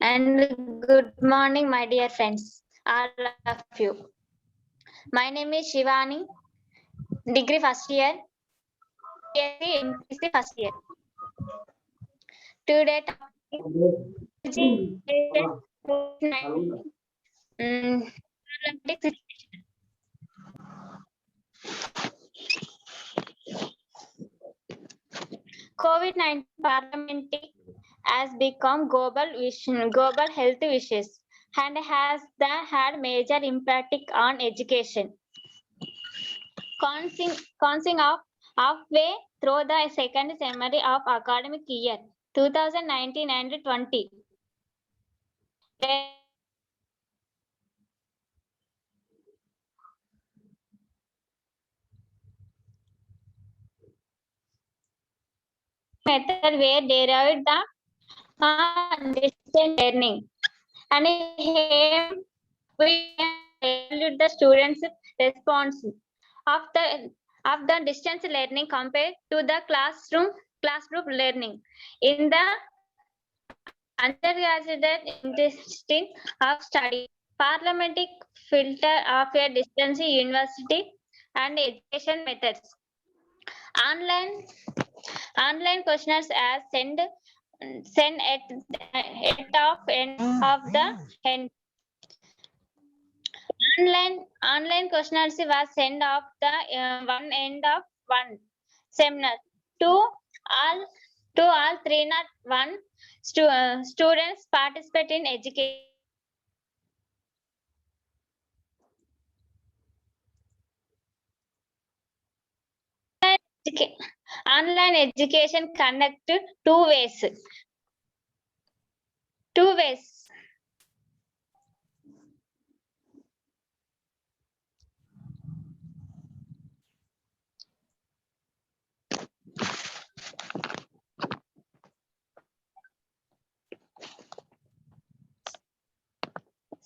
and good morning, my dear friends, all of you. My name is Shivani, degree first year, BSc MPC first year. Today topic is education COVID-19 problematic situation. COVID-19 pandemic has become global health issues and has had major impact on education. Consing of halfway through the second semester of academic year 2019 and 20. Method where derived the distance learning and here we evaluate the students' response of the distance learning compared to the classroom learning in the undergraduate interesting of study parliamentary filter of a distance university and education methods online questionnaires as send at of end of the end online questionnaires was sent off the one end of one seminar to all all 301 students participate in education. Online education conducted two ways. Two ways.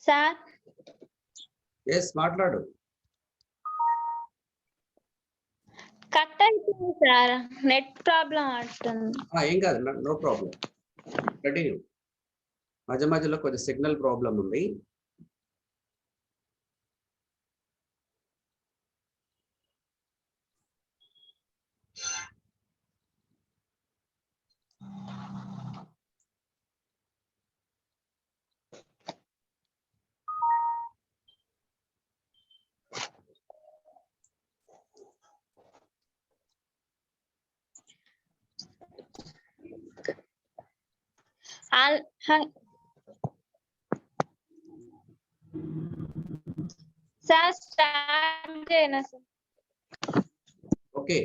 Sir, Yes, మాట్లాడు. Cut అవుతుంది sir net problem అవుతుంది. ఏం కాదు, no problem. Continue. మధ్య మధ్యలో కొంచెం signal problem ఉంది. Sir start చేయనా సార్? ఓకే,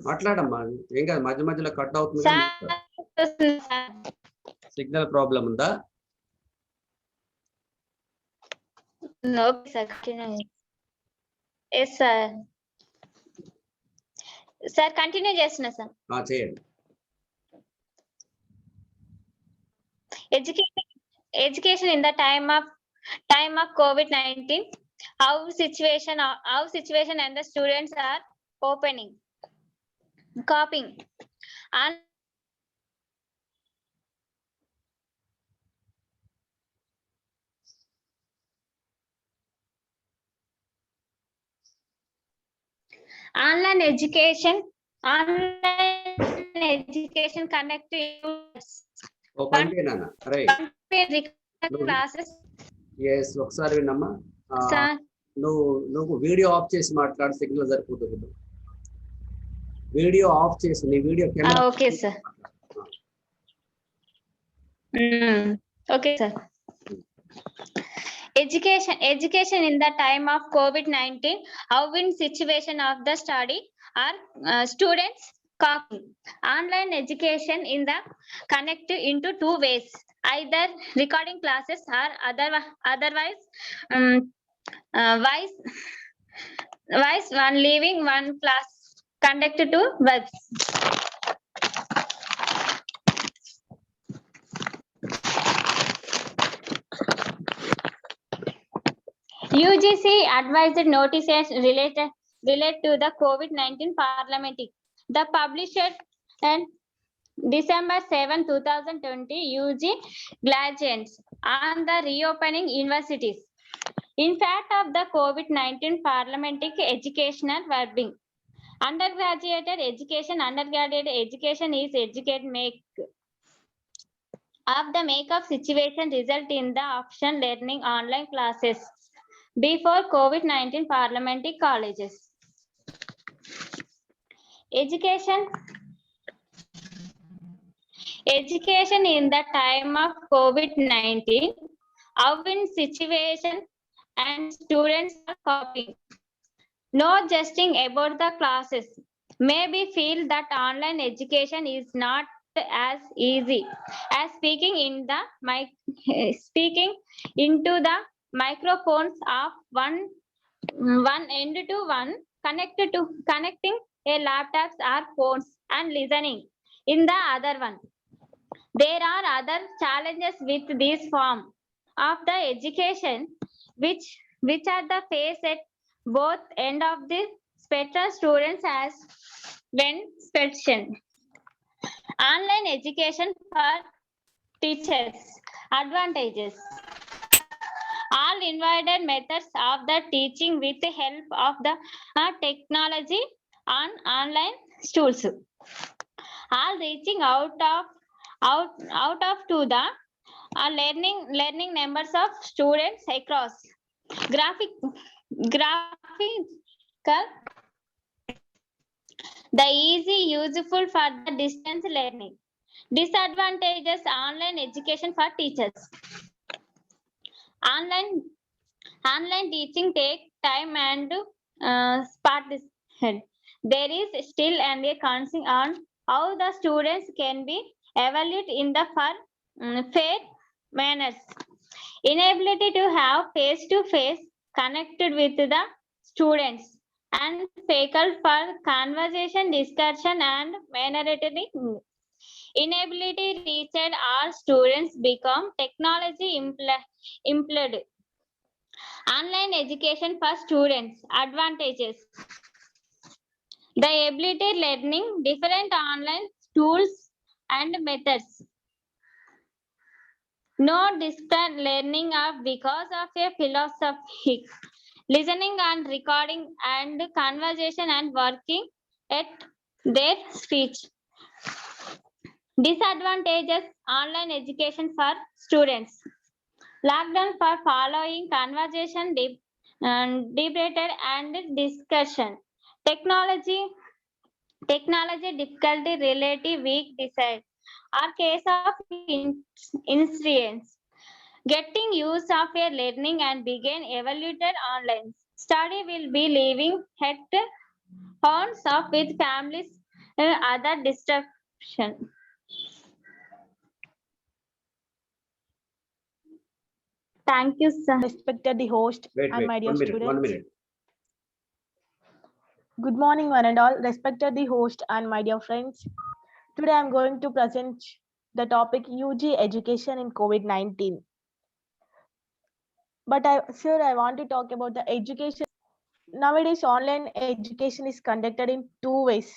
మాట్లాడమ్మా. ఏం కాదు, మధ్య మధ్యలో కట్ అవుతుంది. సిగ్నల్ ప్రాబ్లం ఉందా? Okay sir, yes sir. Sir continue చేస్తున్నా సార్. చేయండి. Education in the time of COVID-19, how situation and the students are coping. Online education connect to classes. Yes, ఒకసారి విన్నమ్మా. నువ్వు వీడియో ఆఫ్ చేసి మాట్లాడు, signal సరిపోతుంది. Video of చేసి నీ video camera. Okay sir. Okay sir. Education in the time of COVID-19, how in situation of the study are students coping. Online education in the connect into two ways, either recording classes or otherwise one leaving one class conducted to webs. UGC advised notices relate to the COVID-19 parliamentary. The published and December 7, 2020, UG guidance on the reopening universities. In fact of the COVID-19 parliamentary educational verbing. Undergraduate education is educate make of the make-up situation result in the option learning online classes before COVID-19 parliamentary colleges. Education in the time of COVID-19, how in situation and students are coping. No jesting about the classes. Maybe feel that online education is not as easy as speaking into the microphones of one end to one connecting a laptops or phones and listening in the other one. There are other challenges with this form of the education which are the face at both end of the spectrum students as when spectrum. Online education for teachers. Advantages. All invited methods of the teaching with the help of the technology on online tools. All reaching out of to the learning numbers of students across graphical the easy useful for the distance learning. Disadvantages online education for teachers. Online teaching take time and participation. There is still and a concern on how the students can be evaluated in the fair manners. Inability to have face-to-face connected with the students and faculty for conversation, discussion, and mannerly. Inability reached all students become technology employed. Online education for students. Advantages. The ability learning different online tools and methods. No distant learning of because of a philosophy. Listening and recording and conversation and working at their speech. Disadvantages online education for students. Lockdown for following conversation, debated and discussion. Technology difficulty, relative weak design. Or case of incidents. Getting use of a learning and begin evaluated online. Study will be living at horns of with families other disruption. Thank you, sir. Respected the host Wait, and my dear 1 minute, students. 1 minute. Good morning, one and all. Respected the host and my dear friends. Today I'm going to present the topic UG education in COVID-19. But I want to talk about the education. Nowadays, online education is conducted in two ways.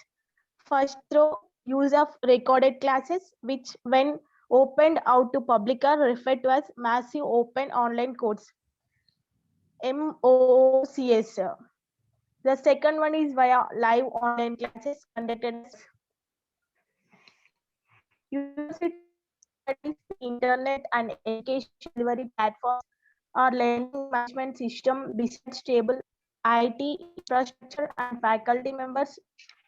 First, through use of recorded classes, which when opened out to public are referred to as massive open online courses, MOOCs. The second one is via live online classes conducted as university internet and education delivery platforms or learning management system designed stable IT infrastructure and faculty members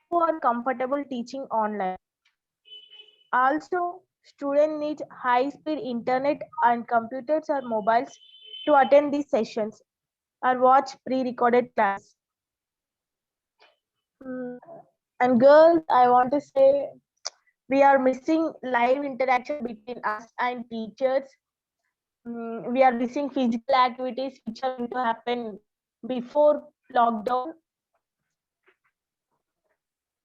who are comfortable teaching online. Also, students need high-speed internet and computers or mobiles to attend these sessions or watch pre-recorded class. And girls, I want to say we are missing live interaction between us and teachers. We are missing physical activities which are going to happen before lockdown.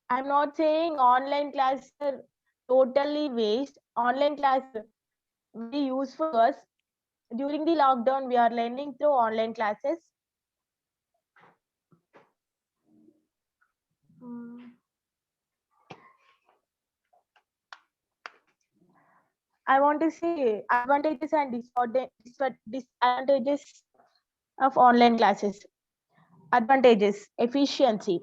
I'm not saying online class are totally waste. Online class very useful for us. During the lockdown, we are learning through online classes. I want to say advantages and disadvantages of online classes. Advantages: efficiency.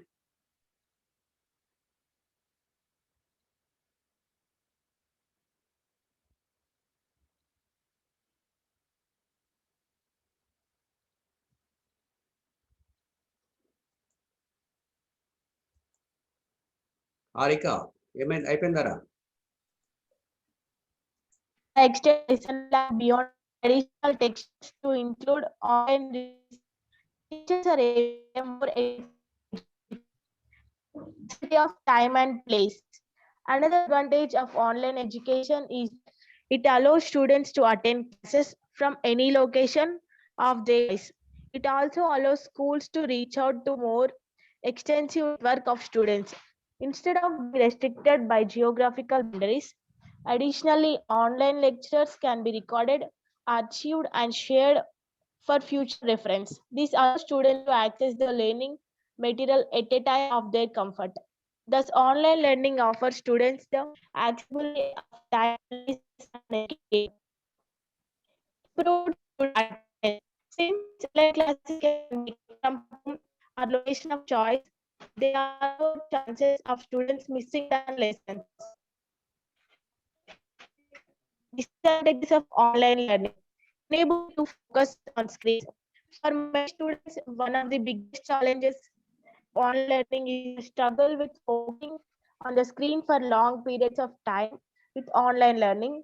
Harika ఏమైంది, అయిపోయిందరా? Extend lesson plan beyond additional texts to include online resources. Teachers are able more efficiency of time and place. Another advantage of online education is it allows students to attend classes from any location of their choice. It also allows schools to reach out to more extensive network of students instead of being restricted by geographical boundaries. Additionally, online lectures can be recorded, archived, and shared for future reference. This allows students to access the learning material at a time of their comfort. Thus, online learning offers students the accessibility of time, place, and education. Improved student attendance. Since online classes can be from home or location of choice, there are no chances of students missing the lessons. Disadvantages of online learning. Unable to focus on screens. For many students, one of the biggest challenges online learning is to struggle with focusing on the screen for long periods of time. With online learning,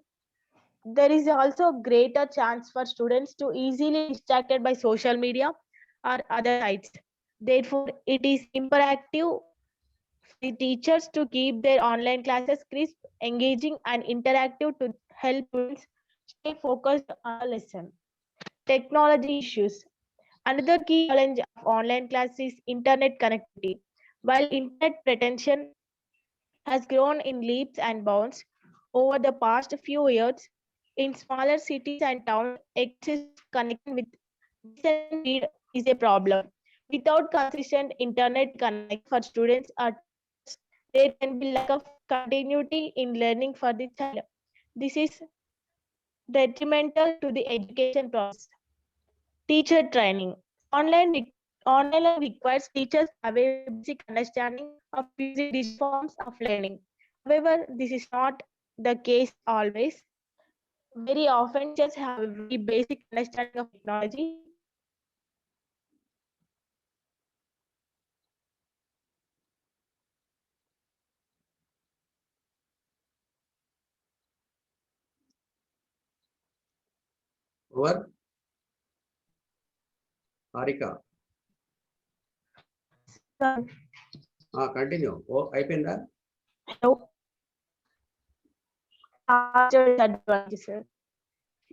there is also greater chance for students to easily distracted by social media or other sites. Therefore, it is imperative for the teachers to keep their online classes crisp, engaging, and interactive to help students stay focused on a lesson. Technology issues. Another key challenge of online class is internet connectivity. While internet retention has grown in leaps and bounds over the past few years, in smaller cities and towns, access connection with decent speed is a problem. Without consistent internet connection for students or teachers, there can be lack of continuity in learning for the child. This is detrimental to the education process. Teacher training. Online learning requires teachers to have a basic understanding of using these forms of learning. However, this is not the case always. Very often, teachers have a very basic understanding of technology. Over. Harika continue. ఓ అయిపోయిందా? Hello. Disadvantages, sir.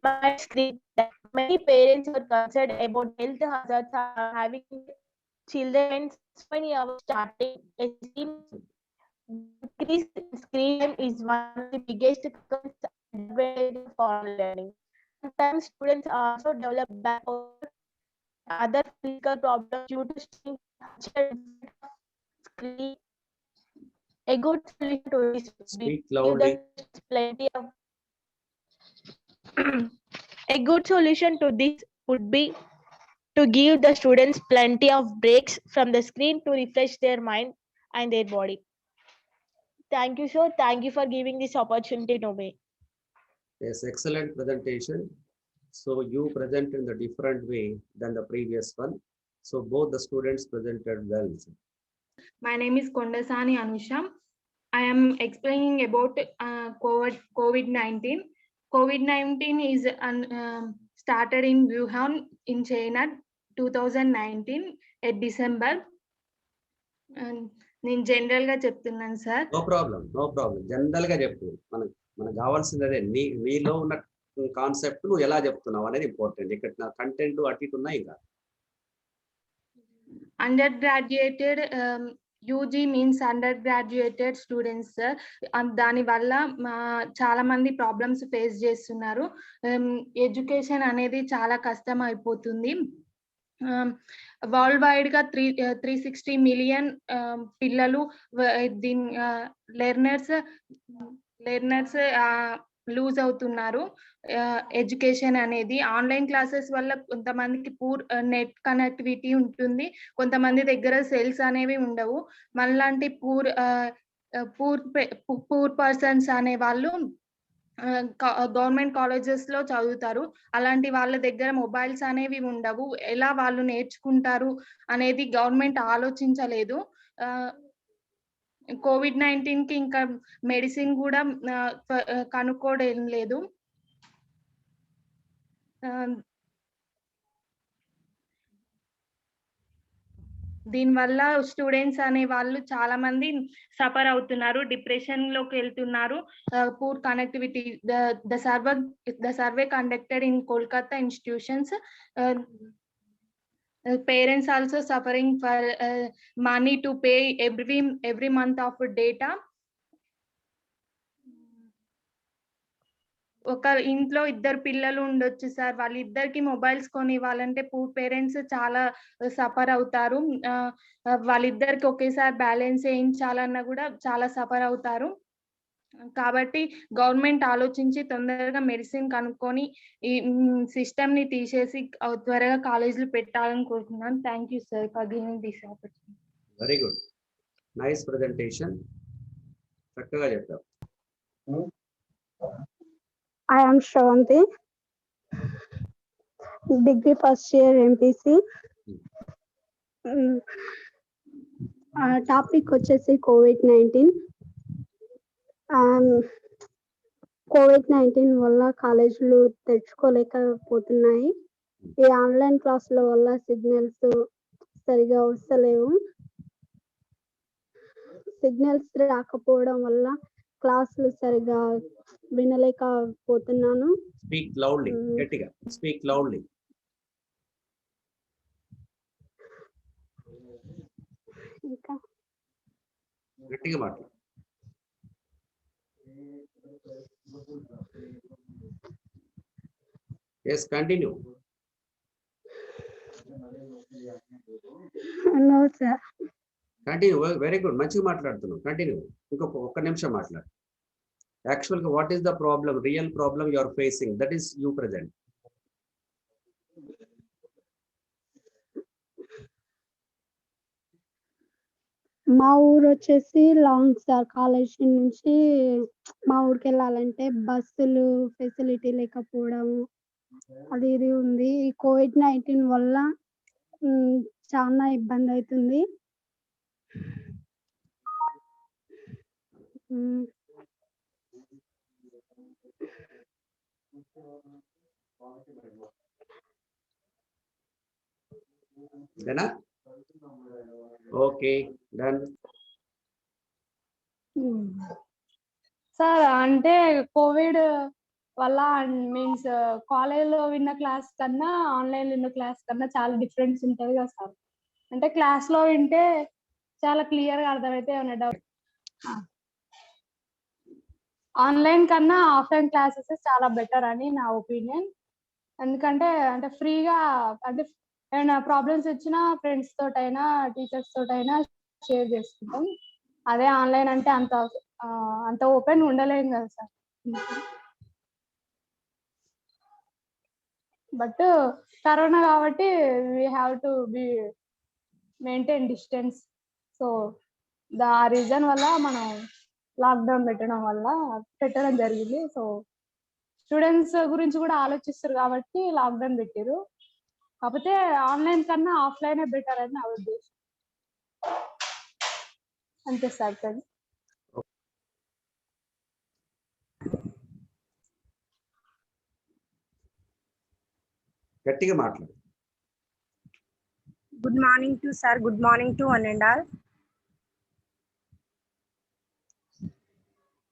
My screen that many parents are concerned about health hazards of having children so many hours starting a screen. Increase in screen time is one of the biggest disadvantages of online learning. Sometimes students also develop back or other physical problems due to staying in front of screen. A good solution to this would be Speak to give loudly. the plenty of a good solution to this would be to give the students plenty of breaks from the screen to refresh their mind and their body. Thank you, sir. Thank you for giving this opportunity to me. Yes, excellent presentation. So you present in the different way than the previous one. So both the students presented well. My name is Kondasani Anusha. I am explaining about COVID-19. COVID-19 is started in Wuhan in China 2019 at December. నేను general గా చెప్తున్నాను sir. No problem general గా చెప్పు. మనకు కావాల్సింది అదే, నీలో ఉన్న కాన్సెప్ట్ నువ్వు ఎలా చెప్తున్నావు అనేది ఇంపార్టెంట్. ఇక్కడ నా కంటెంట్ అటు ఇటు ఉన్నాయి. ఇంకా under graduated UG means under graduated students sir. దాని వల్ల చాలా మంది ప్రాబ్లమ్స్ ఫేస్ చేస్తున్నారు. ఎడ్యుకేషన్ అనేది చాలా కష్టం అయిపోతుంది. వరల్డ్ వైడ్ గా 360 మిలియన్ పిల్లలు లెర్నర్స్ లూజ్ అవుతున్నారు. ఎడ్యుకేషన్ అనేది ఆన్లైన్ క్లాసెస్ వల్ల కొంతమందికి పూర్ నెట్ కనెక్టివిటీ ఉంటుంది. కొంతమంది దగ్గర సెల్స్ అనేవి ఉండవు. మనలాంటి పూర్ పర్సన్స్ అనే వాళ్ళు గవర్నమెంట్ కాలేజెస్ లో చదువుతారు. అలాంటి వాళ్ళ దగ్గర మొబైల్స్ అనేవి ఉండవు. ఎలా వాళ్ళు నేర్చుకుంటారు అనేది గవర్నమెంట్ ఆలోచించలేదు. COVID-19 కి ఇంకా మెడిసిన్ కూడా కనుక్కోవడం లేదు. దీనివల్ల స్టూడెంట్స్ అనే వాళ్ళు చాలా మంది సఫర్ అవుతున్నారు, డిప్రెషన్ లోకి వెళ్తున్నారు. Poor connectivity, the survey conducted in Kolkata institutions, parents also suffering for money to pay every month of data. ఒక ఇంట్లో ఇద్దరు పిల్లలు ఉండొచ్చు సార్, వాళ్ళిద్దరికి మొబైల్స్ కొని ఇవ్వాలంటే పూర్ పేరెంట్స్ చాలా సఫర్ అవుతారు. వాళ్ళిద్దరికి ఒకేసారి బ్యాలెన్స్ వేయించాలన్నా కూడా చాలా సఫర్ అవుతారు. కాబట్టి గవర్నమెంట్ ఆలోచించి తొందరగా మెడిసిన్ కనుక్కొని ఈ సిస్టమ్ ని తీసేసి త్వరగా కాలేజీలు పెట్టాలని కోరుకున్నాను. Thank you sir for giving this opportunity. Very good, nice presentation, చక్కగా చెప్పారు. I am Shravanti, degree first year MPC. Topic వచ్చేసి COVID-19. COVID-19 వల్ల కాలేజీలు తెచ్చుకోలేకపోతున్నాయి. ఈ ఆన్లైన్ క్లాసుల వల్ల సిగ్నల్స్ సరిగా వస్తలేవు. సిగ్నల్స్ రాకపోవడం వల్ల క్లాసులు సరిగా వినలేకపోతున్నాను. స్పీక్ లౌడ్లీ, గట్టిగా స్పీక్ లౌడ్లీ. ఇంకా గట్టిగా మాట్లాడు. yes, continue. no sir. Continue, very good, మంచిగా మాట్లాడుతున్నావు, కంటిన్యూ. ఒక్క నిమిషం మాట్లాడు. Actually, what is the problem, real problem you are facing? That is you present. మా ఊరు వచ్చేసి లాంగ్ సార్, కాలేజ్ నుంచి మా ఊరికి వెళ్ళాలంటే బస్సులు ఫెసిలిటీ లేకపోవడం అది ఇది ఉంది. COVID-19 వల్ల చాలా ఇబ్బంది అవుతుంది. Okay, done. సార్ అంటే కోవిడ్ వల్ల మీన్స్ కాలేజ్లో విన్న క్లాస్ కన్నా ఆన్లైన్ విన్న క్లాస్ కన్నా చాలా డిఫరెన్స్ ఉంటుంది కదా సార్. అంటే క్లాస్లో వింటే చాలా క్లియర్గా అర్థమైతే ఏమైనా డౌట్, ఆన్లైన్ కన్నా ఆఫ్లైన్ క్లాసెస్ చాలా బెటర్ అని నా ఒపీనియన్. ఎందుకంటే అంటే ఫ్రీగా, అంటే ఏమైనా ప్రాబ్లమ్స్ వచ్చినా ఫ్రెండ్స్ తోటైనా టీచర్స్ తోటైనా షేర్ చేసుకుంటాం. అదే ఆన్లైన్ అంటే అంత ఓపెన్ ఉండలేం కదా సార్. బట్ కరోనా కాబట్టి we have to be maintain distance. So ఆ రీజన్ వల్ల మనం లాక్డౌన్ పెట్టడం జరిగింది. సో స్టూడెంట్స్ గురించి కూడా ఆలోచిస్తారు కాబట్టి లాక్డౌన్ పెట్టారు. కాకపోతే ఆన్లైన్ కన్నా ఆఫ్లైనే బెటర్ అని నా ఉద్దేశం. అంతే సార్. గట్టిగా మాట్లాడు. Good morning to sir, good morning to one and all.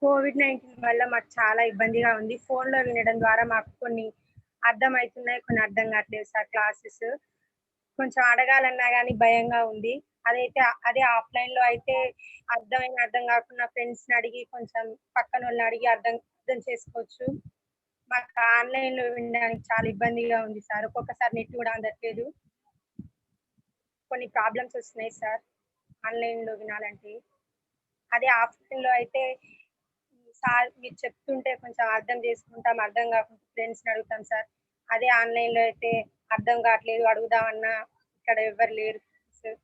COVID-19 వల్ల మాకు చాలా ఇబ్బందిగా ఉంది. ఫోన్లో వినడం ద్వారా మాకు కొన్ని అర్థమవుతున్నాయి, కొన్ని అర్థం కావట్లేదు సార్. క్లాసెస్ కొంచెం అడగాలన్నా కానీ భయంగా ఉంది. అదే ఆఫ్లైన్లో అయితే అర్థం కాకుండా ఫ్రెండ్స్ని అడిగి కొంచెం పక్కన వాళ్ళని అడిగి అర్థం చేసుకోవచ్చు. మాకు ఆన్లైన్లో వినడానికి చాలా ఇబ్బందిగా ఉంది సార్. ఒక్కొక్కసారి నెట్ కూడా అందట్లేదు, కొన్ని ప్రాబ్లమ్స్ వస్తున్నాయి సార్ ఆన్లైన్లో వినాలంటే. అదే ఆఫ్లైన్లో అయితే సార్ మీరు చెప్తుంటే కొంచెం అర్థం చేసుకుంటాం, అర్థం కాకుండా ఫ్రెండ్స్ని అడుగుతాం సార్. అదే ఆన్లైన్లో అయితే అర్థం కావట్లేదు అడుగుదామన్నా ఇక్కడ ఎవరు లేరు సార్.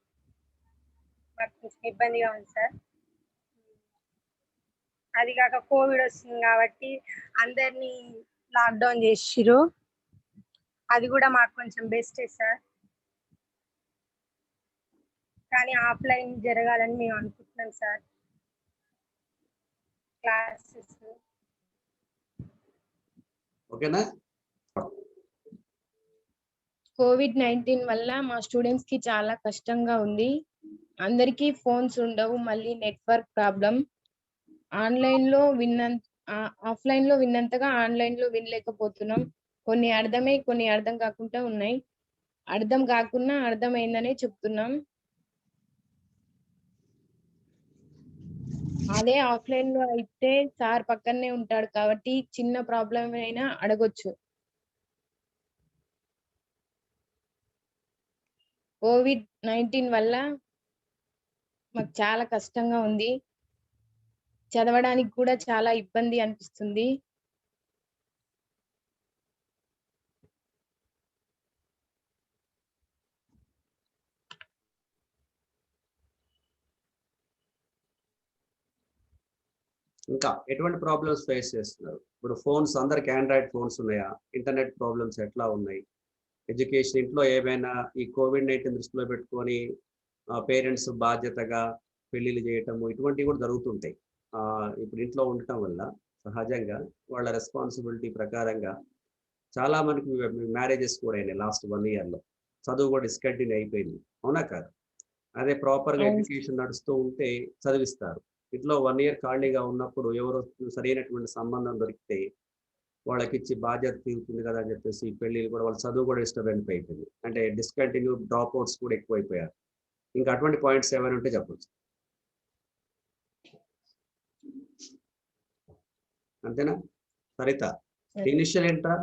మాకు కొంచెం ఇబ్బందిగా ఉంది సార్. అది కాక కోవిడ్ వస్తుంది కాబట్టి అందరినీ లాక్డౌన్ చేసిర్రు. అది కూడా మాకు కొంచెం బెస్టే సార్. కానీ ఆఫ్లైన్ జరగాలని మేము అనుకుంటున్నాం సార్ క్లాసెస్. ఓకేనా? COVID-19 వల్ల మా స్టూడెంట్స్ కి చాలా కష్టంగా ఉంది. అందరికీ ఫోన్స్ ఉండవు, మళ్ళీ నెట్వర్క్ ప్రాబ్లం. ఆఫ్లైన్ లో విన్నంతగా ఆన్లైన్ లో వినలేకపోతున్నాం. కొన్ని అర్థమై కొన్ని అర్థం కాకుండా ఉన్నాయి. అర్థం కాకుండా అర్థమైందనే చెప్తున్నాం. అదే ఆఫ్లైన్ లో అయితే సార్ పక్కనే ఉంటాడు కాబట్టి చిన్న ప్రాబ్లం అయినా అడగొచ్చు. COVID-19 వల్ల మాకు చాలా కష్టంగా ఉంది. చదవడానికి కూడా చాలా ఇబ్బంది అనిపిస్తుంది. ఇంకా ఎటువంటి ప్రాబ్లమ్స్ ఫేస్ చేస్తున్నారు? ఇప్పుడు ఫోన్స్ అందరికి ఆండ్రాయిడ్ ఫోన్స్ ఉన్నాయా? ఇంటర్నెట్ ప్రాబ్లమ్స్ ఎట్లా ఉన్నాయి? ఎడ్యుకేషన్ ఇంట్లో ఏమైనా ఈ COVID-19 దృష్టిలో పెట్టుకొని పేరెంట్స్ బాధ్యతగా పెళ్లిళ్ళు చేయటము ఇటువంటివి కూడా జరుగుతుంటాయి. ఇప్పుడు ఇంట్లో ఉండటం వల్ల సహజంగా వాళ్ళ రెస్పాన్సిబిలిటీ ప్రకారంగా చాలా మనకి మ్యారేజెస్ కూడా అయినాయి లాస్ట్ 1 yearలో. చదువు కూడా డిస్కంటిన్యూ అయిపోయింది, అవునా కాదు? అదే ప్రాపర్గా ఎడ్యుకేషన్ నడుస్తూ ఉంటే చదివిస్తారు. ఇంట్లో 1 year ఖాళీగా ఉన్నప్పుడు ఎవరో సరైనటువంటి సంబంధం దొరికితే వాళ్ళకి ఇచ్చి బాధ్యత తీరుతుంది కదా అని చెప్పేసి పెళ్ళిళ్ళు కూడా వాళ్ళ చదువు కూడా డిస్టర్బెన్స్ అయిపోయింది. అంటే డిస్కంటిన్యూ డ్రాప్ అవుట్స్ కూడా ఎక్కువైపోయారు. ఇంకా అటువంటి పాయింట్స్ ఏమైనా ఉంటే చెప్పచ్చు. అంతేనా? సరిత, ఇనిషియల్ ఏంట్రా?